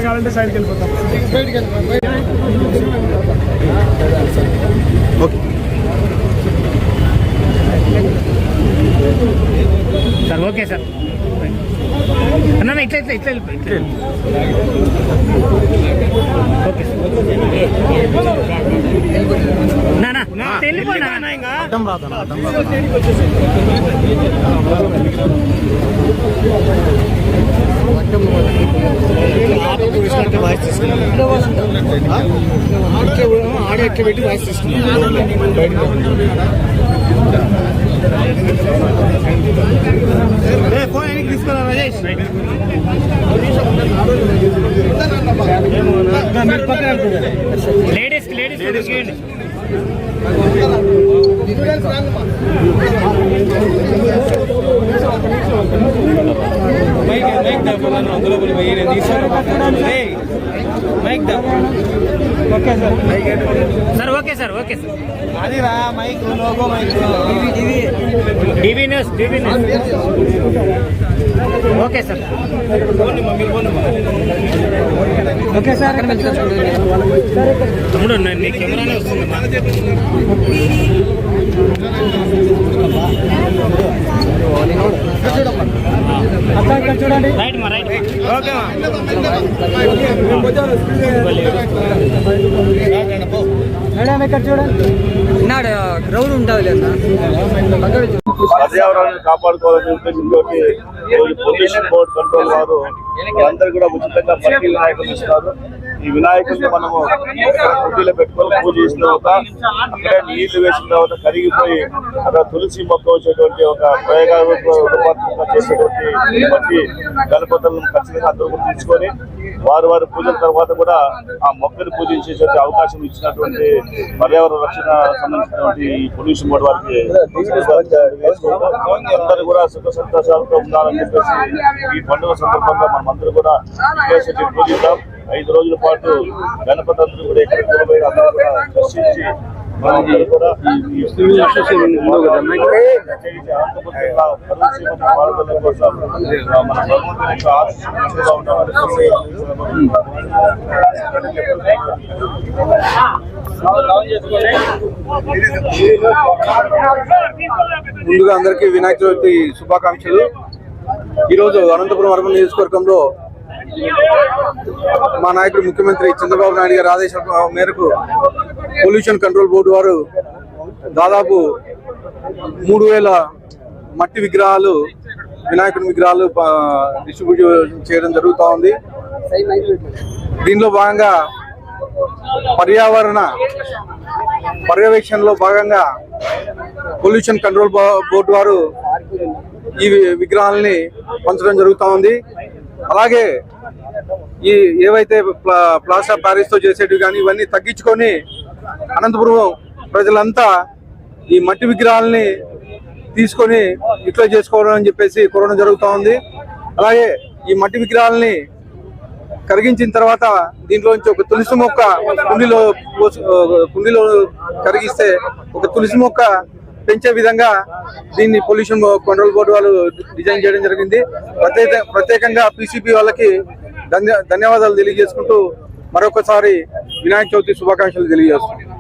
కావాలంటే సైడ్కి వెళ్ళిపోతాం. సార్ ఓకే సార్ అన్న ఇట్లా ఇట్లా ఇట్లా ఓకే నా వెళ్ళిపోయినా అర్థం రాదు వాయిస్ తీసుకున్నాం ఆడ ఎట్లా పెట్టి వాయిస్ తీసుకున్నాం. ఫోన్ తీసుకున్నా Rajesh ladies sir okay sir okay sir అది రా mike logo mike TV news okay sir okay sir తమ్ముడు నీ కెమెరానే వస్తుంది చూడండి రైట్ మా రైట్ ఓకే మేడం ఇక్కడ చూడండి గ్రౌండ్ ఉంటుంది పర్యావరణాన్ని కాపాడుకోవాలనే ఉద్దేశంతో పొల్యూషన్ బోర్డు కంట్రోల్ వారు అందరూ కూడా ఉచితంగా పట్టి వినాయకులు ఇస్తారు. ఈ వినాయకుడిని మనము కుండీలో పెట్టుకొని పూజ చేసిన తర్వాత అక్కడే నీళ్లు వేసిన తర్వాత కరిగిపోయి అక్కడ తులసి మొక్క వచ్చేటువంటి ఒక ప్రయోగాత్మకంగా చేసేటువంటి బట్టి గణపతులను ఖచ్చితంగా అందరూ తీసుకొని వారి పూజల తర్వాత కూడా ఆ మొక్కని పూజించేటువంటి అవకాశం ఇచ్చినటువంటి పర్యావరణ రక్షణ సంబంధించినటువంటి పొల్యూషన్ బోర్డు వారికి అందరూ కూడా సుఖ సంతోషాలతో ఉండాలని చెప్పేసి ఈ పండుగ సందర్భంగా మనం అందరూ కూడా పూజిద్దాం. 5 రోజుల పాటు గణపతి అందరూ కూడా ఎక్కడికి అందరూ కూడా దర్శించి కూడా ముందుగా అందరికీ వినాయక చవితి శుభాకాంక్షలు. ఈరోజు అనంతపురం అర్బన్ నియోజకవర్గంలో మా నాయకుడు ముఖ్యమంత్రి చంద్రబాబు నాయుడు గారి ఆదేశాల మేరకు పొల్యూషన్ కంట్రోల్ బోర్డు వారు దాదాపు 3000 మట్టి విగ్రహాలు వినాయకుడి విగ్రహాలు డిస్ట్రిబ్యూట్ చేయడం జరుగుతూ ఉంది. దీనిలో భాగంగా పర్యావరణ పర్యవేక్షణలో భాగంగా పొల్యూషన్ కంట్రోల్ బోర్డు వారు ఈ విగ్రహాలని పంచడం జరుగుతూ ఉంది. అలాగే ఈ ఏవైతే ప్లాస్టర్ ఆఫ్ ప్యారిస్ తో చేసేటివి కానీ ఇవన్నీ తగ్గించుకొని అనంతపురం ప్రజలంతా ఈ మట్టి విగ్రహాలని తీసుకొని యూటిలైజ్ చేసుకోవడం అని చెప్పేసి కోరడం జరుగుతూ ఉంది. అలాగే ఈ మట్టి విగ్రహాలని కరిగించిన తర్వాత దీంట్లోంచి ఒక తులసి మొక్క కుండీలో కరిగిస్తే ఒక తులసి మొక్క పెంచే విధంగా దీన్ని పొల్యూషన్ కంట్రోల్ బోర్డు వాళ్ళు డిజైన్ చేయడం జరిగింది. ప్రత్యేకంగా పీసీపీ వాళ్ళకి ధన్యవాదాలు తెలియజేసుకుంటూ మరొకసారి వినాయక చవితి శుభాకాంక్షలు తెలియజేస్తున్నాం.